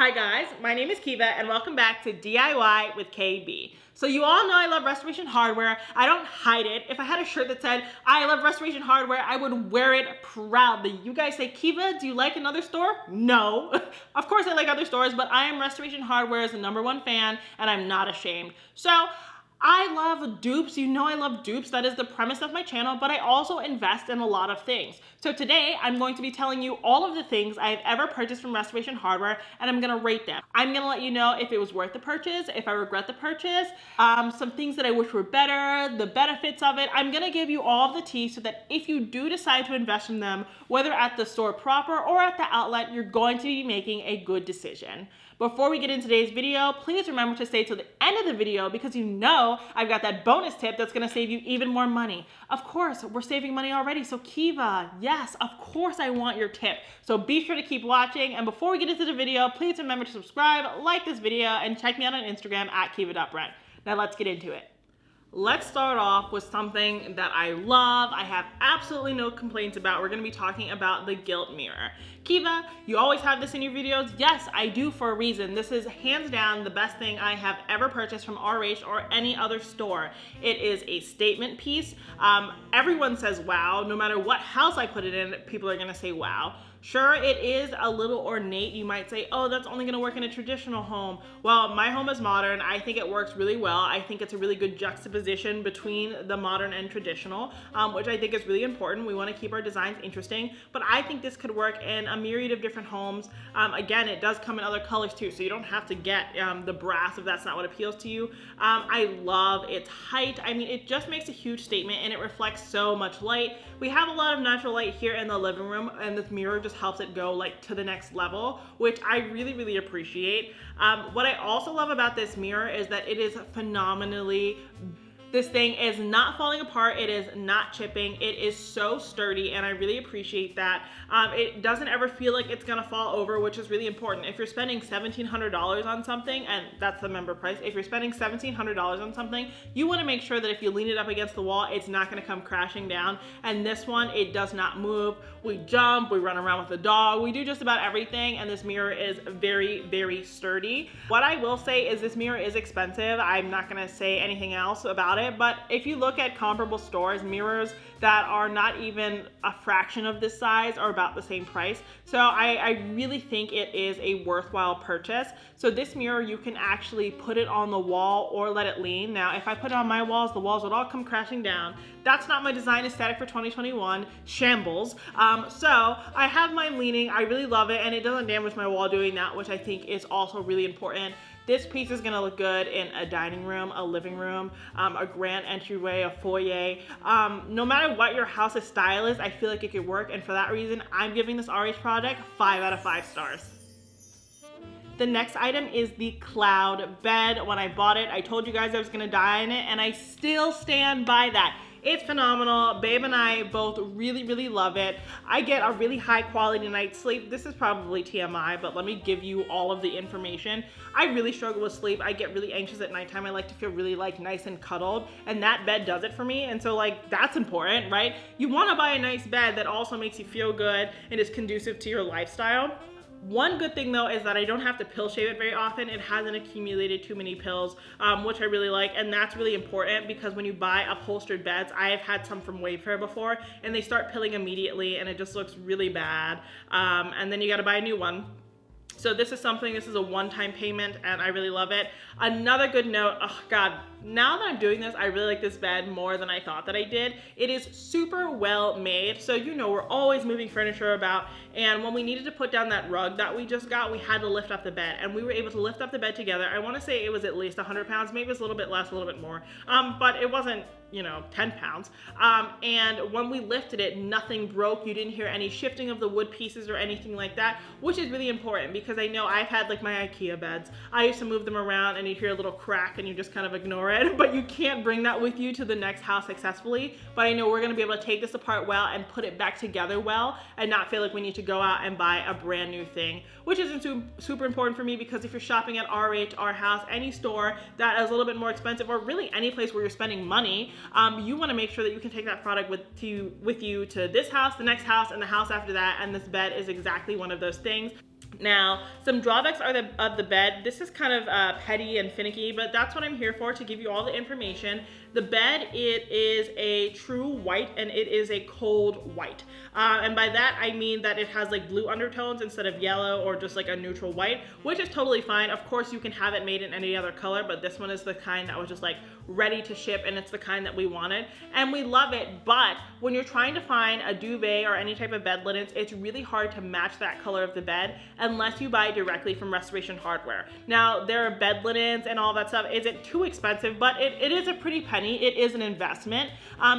Hi guys, my name is Kiva and welcome back to DIY with KB. So you all know I love restoration hardware. I don't hide it. If I had a shirt that said, I love restoration hardware, I would wear it proudly. You guys say, Kiva, do you like another store? No. Of course I like other stores, but I am Restoration Hardware's #1 fan and I'm not ashamed. So I love dupes. You know I love dupes. That is the premise of my channel, but I also invest in a lot of things. So today I'm going to be telling you all of the things I've ever purchased from Restoration Hardware, and I'm gonna rate them. I'm gonna let you know if it was worth the purchase, if I regret the purchase, some things that I wish were better, the benefits of it. I'm gonna give you all of the tea so that if you do decide to invest in them, whether at the store proper or at the outlet, you're going to be making a good decision. Before we get into today's video, please remember to stay till the end of the video because you know I've got that bonus tip that's gonna save you even more money. Of course, we're saving money already, so Kiva, yes, of course I want your tip. So be sure to keep watching, and before we get into the video, please remember to subscribe, like this video, and check me out on Instagram at kiva.brent. Now let's get into it. Let's start off with something that I love. I have absolutely no complaints about. We're gonna be talking about the gilt mirror. Kiva, you always have this in your videos. Yes, I do for a reason. This is hands down the best thing I have ever purchased from RH or any other store. It is a statement piece. Everyone says wow. No matter what house I put it in, people are gonna say wow. Sure, it is a little ornate. You might say, oh, that's only gonna work in a traditional home. Well, my home is modern. I think it works really well. I think it's a really good juxtaposition between the modern and traditional, which I think is really important. We wanna keep our designs interesting, but I think this could work in a myriad of different homes. Again, it does come in other colors too, so you don't have to get the brass if that's not what appeals to you. I love its height. I mean, it just makes a huge statement and it reflects so much light. We have a lot of natural light here in the living room, and this mirror just helps it go like to the next level, which I really appreciate. What I also love about this mirror is that it is phenomenally, this thing is not falling apart, it is not chipping, it is so sturdy, and I really appreciate that. It doesn't ever feel like it's gonna fall over, which is really important. If you're spending $1,700 on something, and that's the member price, if you're spending $1,700 on something, you wanna make sure that if you lean it up against the wall, it's not gonna come crashing down. And this one, it does not move. We jump, we run around with the dog, we do just about everything, and this mirror is very sturdy. What I will say is this mirror is expensive. I'm not gonna say anything else about it, but if you look at comparable stores, mirrors that are not even a fraction of this size are about the same price. So I really think it is a worthwhile purchase. So this mirror, you can actually put it on the wall or let it lean. Now, if I put it on my walls, the walls would all come crashing down. That's not my design aesthetic for 2021, shambles. So I have mine leaning, I really love it, and it doesn't damage my wall doing that, which I think is also really important. This piece is gonna look good in a dining room, a living room, a grand entryway, a foyer. No matter what your house's style is, I feel like it could work, and for that reason, I'm giving this RH product 5 out of 5 stars. The next item is the cloud bed. When I bought it, I told you guys I was gonna die in it, and I still stand by that. It's phenomenal. Babe and I both really love it. I get a really high quality night's sleep. This is probably TMI, but let me give you all of the information. I really struggle with sleep. I get really anxious at nighttime. I like to feel really like nice and cuddled, and that bed does it for me. And so like, that's important, right? You wanna buy a nice bed that also makes you feel good and is conducive to your lifestyle. One good thing though is that I don't have to pill shave it very often. It hasn't accumulated too many pills, which I really like, and that's really important because when you buy upholstered beds, I have had some from Wayfair before, and they start pilling immediately and it just looks really bad, and then you gotta buy a new one. So this is a one-time payment, and I really love it. Another good note, oh God, now that I'm doing this, I really like this bed more than I thought that I did. It is super well made. So you know, we're always moving furniture about, and when we needed to put down that rug that we just got, we had to lift up the bed, and we were able to lift up the bed together. I wanna say it was at least 100 pounds, maybe it was a little bit less, a little bit more, but it wasn't, you know, 10 pounds. And when we lifted it, nothing broke. You didn't hear any shifting of the wood pieces or anything like that, which is really important because I know I've had like my IKEA beds. I used to move them around and you hear a little crack and you just kind of ignore it, but you can't bring that with you to the next house successfully. But I know we're gonna be able to take this apart well and put it back together well and not feel like we need to go out and buy a brand new thing, which isn't super important for me because if you're shopping at RH, our house, any store that is a little bit more expensive, or really any place where you're spending money, you wanna make sure that you can take that product with you to this house, the next house, and the house after that, and this bed is exactly one of those things. Now, some drawbacks of the bed. This is kind of petty and finicky, but that's what I'm here for, to give you all the information. The bed, it is a true white, and it is a cold white. And by that, I mean that it has like blue undertones instead of yellow or just like a neutral white, which is totally fine. Of course, you can have it made in any other color, but this one is the kind that was just like ready to ship, and it's the kind that we wanted. And we love it, but when you're trying to find a duvet or any type of bed linens, it's really hard to match that color of the bed unless you buy directly from Restoration Hardware. Now, their bed linens and all that stuff isn't too expensive, but it is a pretty penny. It is an investment.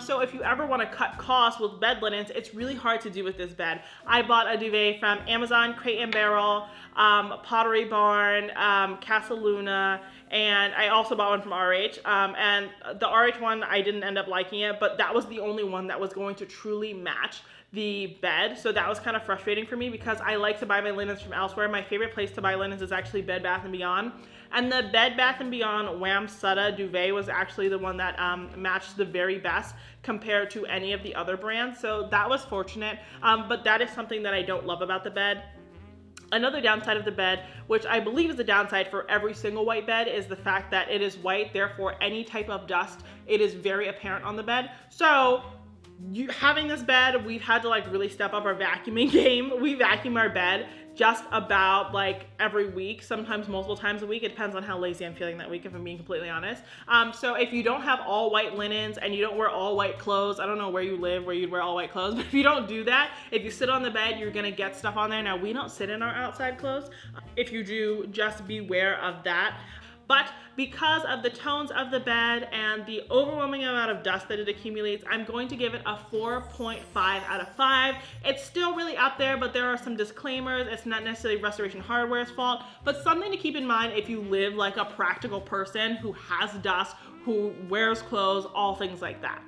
So if you ever want to cut costs with bed linens, it's really hard to do with this bed. I bought a duvet from Amazon, Crate and Barrel, Pottery Barn, Casa Luna, and I also bought one from RH. And the RH one, I didn't end up liking it, but that was the only one that was going to truly match the bed. So that was kind of frustrating for me because I like to buy my linens from elsewhere. My favorite place to buy linens is actually Bed Bath & Beyond. And the Bed Bath & Beyond Wham Sutta duvet was actually the one that matched the very best compared to any of the other brands. So that was fortunate, but that is something that I don't love about the bed. Another downside of the bed, which I believe is the downside for every single white bed, is the fact that it is white. Therefore, any type of dust, it is very apparent on the bed. So having this bed, we've had to like really step up our vacuuming game. We vacuum our bed just about like every week, sometimes multiple times a week. It depends on how lazy I'm feeling that week, if I'm being completely honest. So if you don't have all white linens and you don't wear all white clothes, I don't know where you live, where you'd wear all white clothes, but if you don't do that, if you sit on the bed, you're gonna get stuff on there. Now, we don't sit in our outside clothes. If you do, just beware of that. But because of the tones of the bed and the overwhelming amount of dust that it accumulates, I'm going to give it a 4.5 out of 5. It's still really up there, but there are some disclaimers. It's not necessarily Restoration Hardware's fault, but something to keep in mind if you live like a practical person who has dust, who wears clothes, all things like that.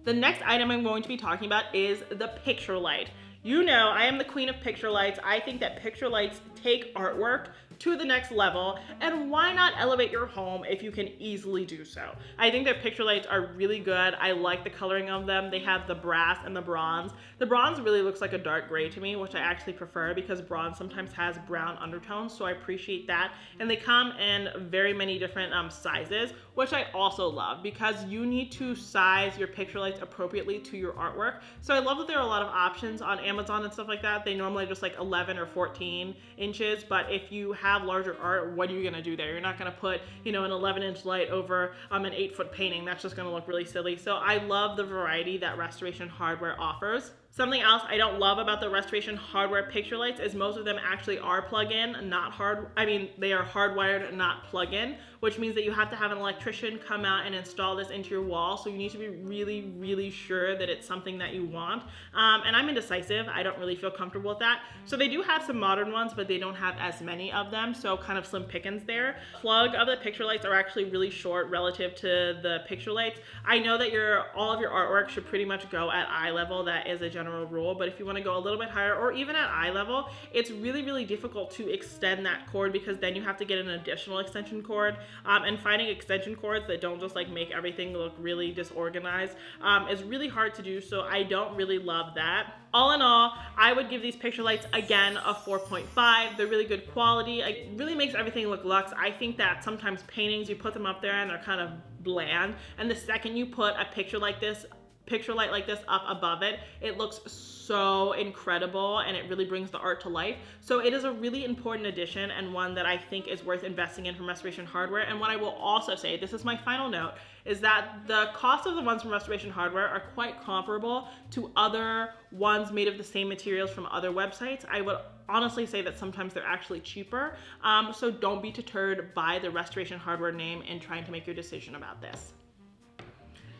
The next item I'm going to be talking about is the picture light. You know, I am the queen of picture lights. I think that picture lights take artwork to the next level, and why not elevate your home if you can easily do so? I think their picture lights are really good. I like the coloring of them. They have the brass and the bronze. The bronze really looks like a dark gray to me, which I actually prefer because bronze sometimes has brown undertones, so I appreciate that. And they come in very many different sizes, which I also love because you need to size your picture lights appropriately to your artwork. So I love that there are a lot of options on Amazon and stuff like that. They normally just like 11 or 14 inches, but if you have larger art, what are you gonna do there? You're not gonna put, you know, an 11-inch light over an 8-foot painting. That's just gonna look really silly. So I love the variety that Restoration Hardware offers. Something else I don't love about the Restoration Hardware picture lights is most of them actually are plug-in, not they are hardwired, not plug-in, which means that you have to have an electrician come out and install this into your wall. So you need to be really, really sure that it's something that you want. And I'm indecisive. I don't really feel comfortable with that. So they do have some modern ones, but they don't have as many of them. So kind of slim pickings there. Plug of the picture lights are actually really short relative to the picture lights. I know that all of your artwork should pretty much go at eye level. That is a general rule, but if you want to go a little bit higher or even at eye level, it's really, really difficult to extend that cord because then you have to get an additional extension cord, and finding extension cords that don't just like make everything look really disorganized is really hard to do. So I don't really love that. All in all, I would give these picture lights again a 4.5. They're really good quality. It really makes everything look luxe. I think that sometimes paintings, you put them up there and they're kind of bland, and the second you put a picture light like this up above it, it looks so incredible and it really brings the art to life. So it is a really important addition and one that I think is worth investing in from Restoration Hardware. And what I will also say, this is my final note, is that the cost of the ones from Restoration Hardware are quite comparable to other ones made of the same materials from other websites. I would honestly say that sometimes they're actually cheaper. So don't be deterred by the Restoration Hardware name in trying to make your decision about this.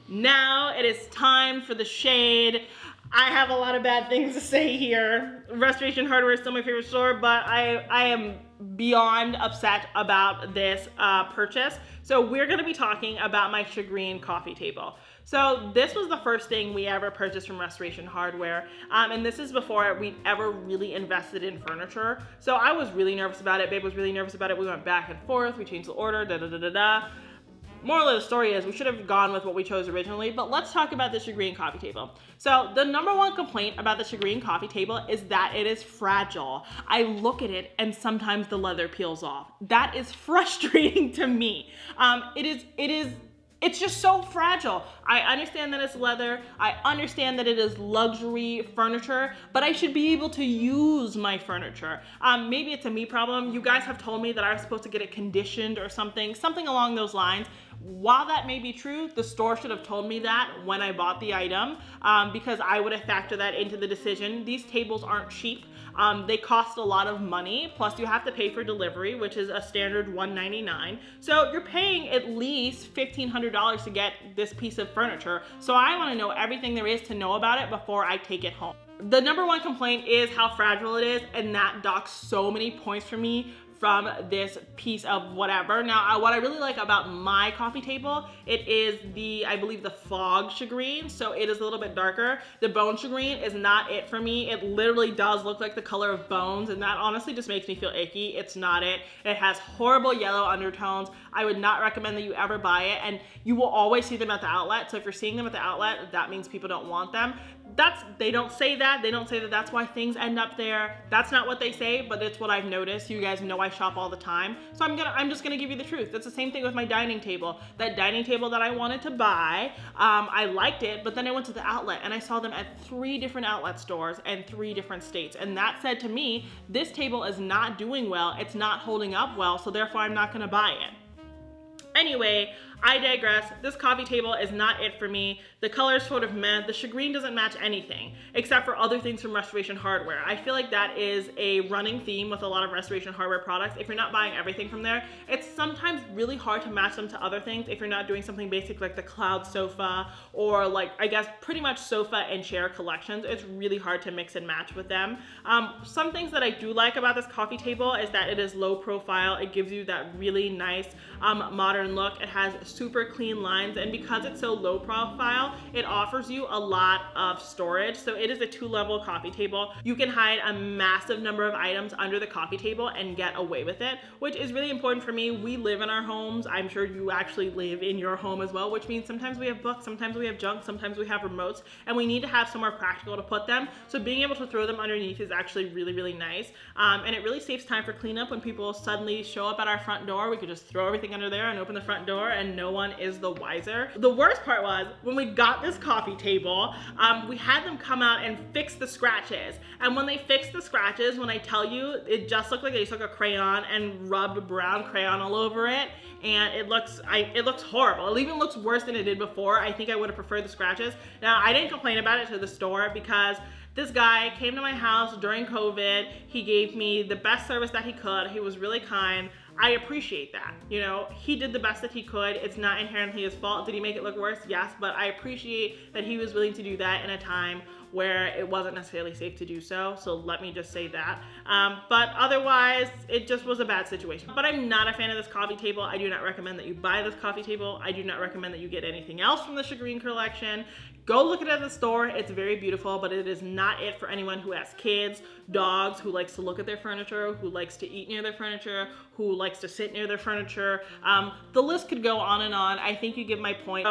Now it is time for the shade. I have a lot of bad things to say here. Restoration Hardware is still my favorite store, but I am beyond upset about this purchase. So we're gonna be talking about my Shagreen coffee table. So this was the first thing we ever purchased from Restoration Hardware, and this is before we ever really invested in furniture. So I was really nervous about it. Babe was really nervous about it. We went back and forth. We changed the order, moral of the story is we should have gone with what we chose originally, but let's talk about the shagreen coffee table. So the number one complaint about the shagreen coffee table is that it is fragile. I look at it and sometimes the leather peels off. That is frustrating to me. It's just so fragile. I understand that it's leather. I understand that it is luxury furniture, but I should be able to use my furniture. Maybe it's a me problem. You guys have told me that I was supposed to get it conditioned or something along those lines. While that may be true, the store should have told me that when I bought the item, because I would have factored that into the decision. These tables aren't cheap. They cost a lot of money, plus you have to pay for delivery, which is a standard $199. So you're paying at least $1,500 to get this piece of furniture. So I want to know everything there is to know about it before I take it home. The number one complaint is how fragile it is, and that docks so many points for me from this piece of whatever. Now, what I really like about my coffee table, it is I believe the fog shagreen, so it is a little bit darker. The bone shagreen is not it for me. It literally does look like the color of bones, and that honestly just makes me feel icky. It's not it. It has horrible yellow undertones. I would not recommend that you ever buy it, and you will always see them at the outlet, so if you're seeing them at the outlet, that means people don't want them. They don't say that. They don't say that that's why things end up there. That's not what they say, but it's what I've noticed. You guys know I shop all the time. So I'm just gonna give you the truth. It's the same thing with my dining table. That dining table that I wanted to buy, I liked it, but then I went to the outlet and I saw them at 3 different outlet stores and 3 different states. And that said to me, this table is not doing well. It's not holding up well, so therefore I'm not gonna buy it. Anyway, I digress. This coffee table is not it for me. The color is sort of meh. The shagreen doesn't match anything except for other things from Restoration Hardware. I feel like that is a running theme with a lot of Restoration Hardware products. If you're not buying everything from there, it's sometimes really hard to match them to other things if you're not doing something basic like the cloud sofa or like, I guess, pretty much sofa and chair collections. It's really hard to mix and match with them. Some things that I do like about this coffee table is that it is low profile. It gives you that really nice modern look. It has super clean lines, and because it's so low profile, it offers you a lot of storage. So it is a 2-level coffee table. You can hide a massive number of items under the coffee table and get away with it, which is really important for me. We live in our homes. I'm sure you actually live in your home as well, which means sometimes we have books, sometimes we have junk, sometimes we have remotes, and we need to have somewhere practical to put them. So being able to throw them underneath is actually really, really nice. And it really saves time for cleanup. When people suddenly show up at our front door, we could just throw everything under there and open the front door and no one is the wiser. The worst part was when we got this coffee table, we had them come out and fix the scratches. And when they fixed the scratches, when I tell you, it just looked like they took a crayon and rubbed brown crayon all over it. And it looks horrible. It even looks worse than it did before. I think I would have preferred the scratches. Now, I didn't complain about it to the store because this guy came to my house during COVID. He gave me the best service that he could. He was really kind. I appreciate that. You know, he did the best that he could. It's not inherently his fault. Did he make it look worse? Yes, but I appreciate that he was willing to do that in a time where it wasn't necessarily safe to do so. So let me just say that. But otherwise, it just was a bad situation. But I'm not a fan of this coffee table. I do not recommend that you buy this coffee table. I do not recommend that you get anything else from the shagreen collection. Go look at it at the store. It's very beautiful, but it is not it for anyone who has kids, dogs, who likes to look at their furniture, who likes to eat near their furniture, who likes to sit near their furniture. The list could go on and on. I think you get my point.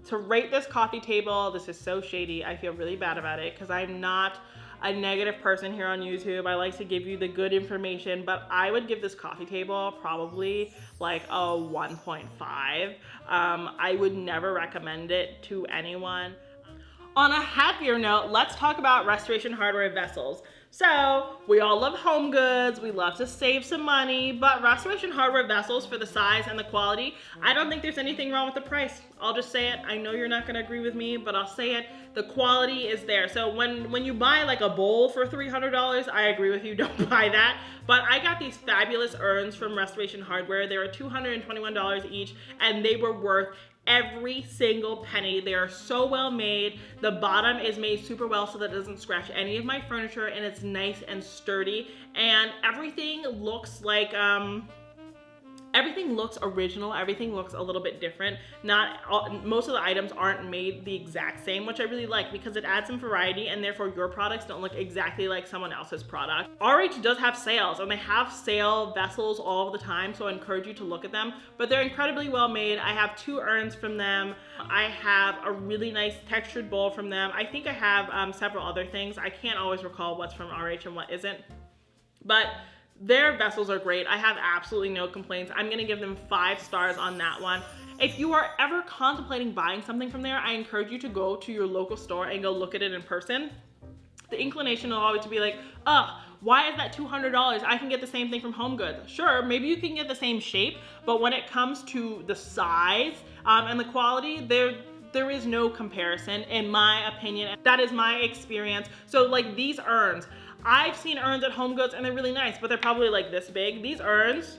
To rate this coffee table, this is so shady. I feel really bad about it because I'm not a negative person here on YouTube. I like to give you the good information, but I would give this coffee table probably like a 1.5. I would never recommend it to anyone. On a happier note, let's talk about Restoration Hardware vessels. So we all love home goods, we love to save some money, but Restoration Hardware vessels, for the size and the quality, I don't think there's anything wrong with the price. I'll just say it. I know you're not gonna agree with me, but I'll say it. The quality is there. So when you buy like a bowl for $300, I agree with you, don't buy that. But I got these fabulous urns from Restoration Hardware. They were $221 each, and they were worth every single penny. They are so well made. The bottom is made super well so that it doesn't scratch any of my furniture, and it's nice and sturdy, and everything looks like Everything looks original, everything looks a little bit different. Most of the items aren't made the exact same, which I really like because it adds some variety and therefore your products don't look exactly like someone else's product. RH does have sales and they have sale vessels all the time, so I encourage you to look at them, but they're incredibly well made. I have 2 urns from them. I have a really nice textured bowl from them. I think I have several other things. I can't always recall what's from RH and what isn't, but their vessels are great. I have absolutely no complaints. I'm gonna give them 5 stars on that one. If you are ever contemplating buying something from there, I encourage you to go to your local store and go look at it in person. The inclination will always be like, why is that $200? I can get the same thing from HomeGoods. Sure, maybe you can get the same shape, but when it comes to the size and the quality, there is no comparison in my opinion. That is my experience. So like these urns, I've seen urns at HomeGoods and they're really nice, but they're probably like this big. These urns,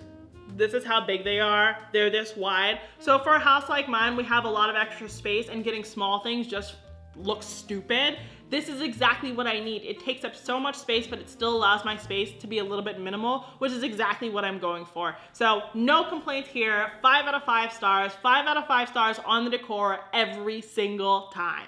this is how big they are. They're this wide. So for a house like mine, we have a lot of extra space and getting small things just looks stupid. This is exactly what I need. It takes up so much space, but it still allows my space to be a little bit minimal, which is exactly what I'm going for. So no complaints here. 5 out of 5 stars, 5 out of 5 stars on the decor every single time.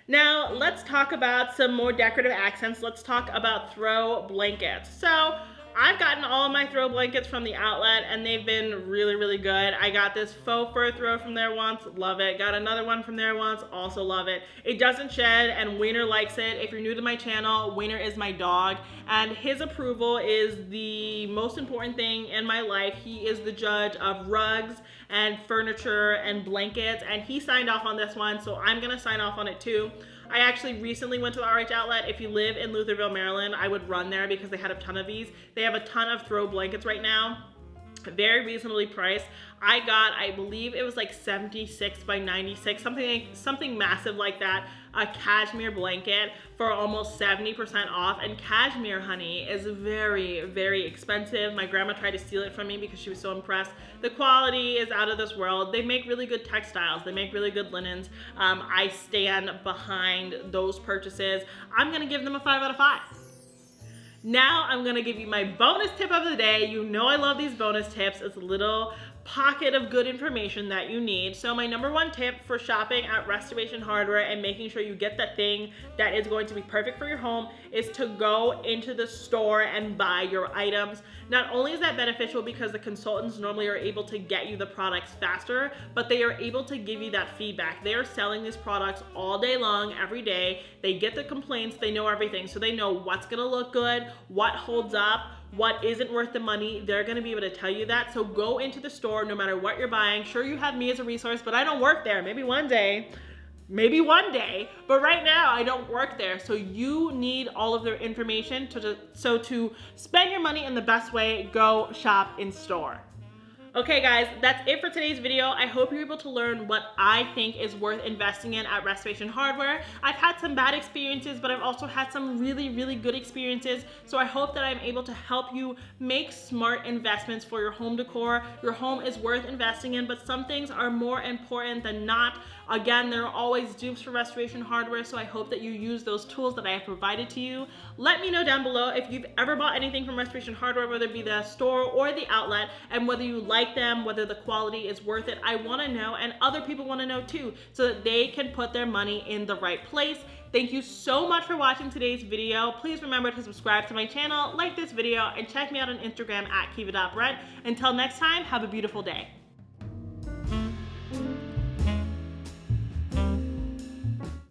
Now, let's talk about some more decorative accents. Let's talk about throw blankets. So, I've gotten all of my throw blankets from the outlet and they've been really, really good. I got this faux fur throw from there once, love it. Got another one from there once, also love it. It doesn't shed and Wiener likes it. If you're new to my channel, Wiener is my dog and his approval is the most important thing in my life. He is the judge of rugs and furniture and blankets and he signed off on this one, so I'm gonna sign off on it too. I actually recently went to the RH outlet. If you live in Lutherville, Maryland, I would run there because they had a ton of these. They have a ton of throw blankets right now. Very reasonably priced. I got, I believe it was like 76 by 96, something massive like that, a cashmere blanket for almost 70% off. And cashmere, honey, is very, very expensive. My grandma tried to steal it from me because she was so impressed. The quality is out of this world. They make really good textiles. They make really good linens. I stand behind those purchases. I'm gonna give them a 5 out of 5. Now I'm gonna give you my bonus tip of the day. You know I love these bonus tips. It's a little pocket of good information that you need. So my number 1 tip for shopping at Restoration Hardware and making sure you get that thing that is going to be perfect for your home is to go into the store and buy your items. Not only is that beneficial because the consultants normally are able to get you the products faster, but they are able to give you that feedback. They are selling these products all day long, every day. They get the complaints, they know everything. So they know what's gonna look good, what holds up, what isn't worth the money. They're gonna be able to tell you that. So go into the store no matter what you're buying. Sure, you have me as a resource, but I don't work there. Maybe one day, but right now I don't work there. So you need all of their information to spend your money in the best way, go shop in store. Okay guys, that's it for today's video. I hope you're able to learn what I think is worth investing in at Restoration Hardware. I've had some bad experiences, but I've also had some really, really good experiences. So I hope that I'm able to help you make smart investments for your home decor. Your home is worth investing in, but some things are more important than not. Again, there are always dupes for Restoration Hardware, so I hope that you use those tools that I have provided to you. Let me know down below if you've ever bought anything from Restoration Hardware, whether it be the store or the outlet, and whether you like them, whether the quality is worth it. I want to know, and other people want to know too, so that they can put their money in the right place. Thank you so much for watching today's video. Please remember to subscribe to my channel, like this video, and check me out on Instagram at kiva.brett. Until next time, have a beautiful day.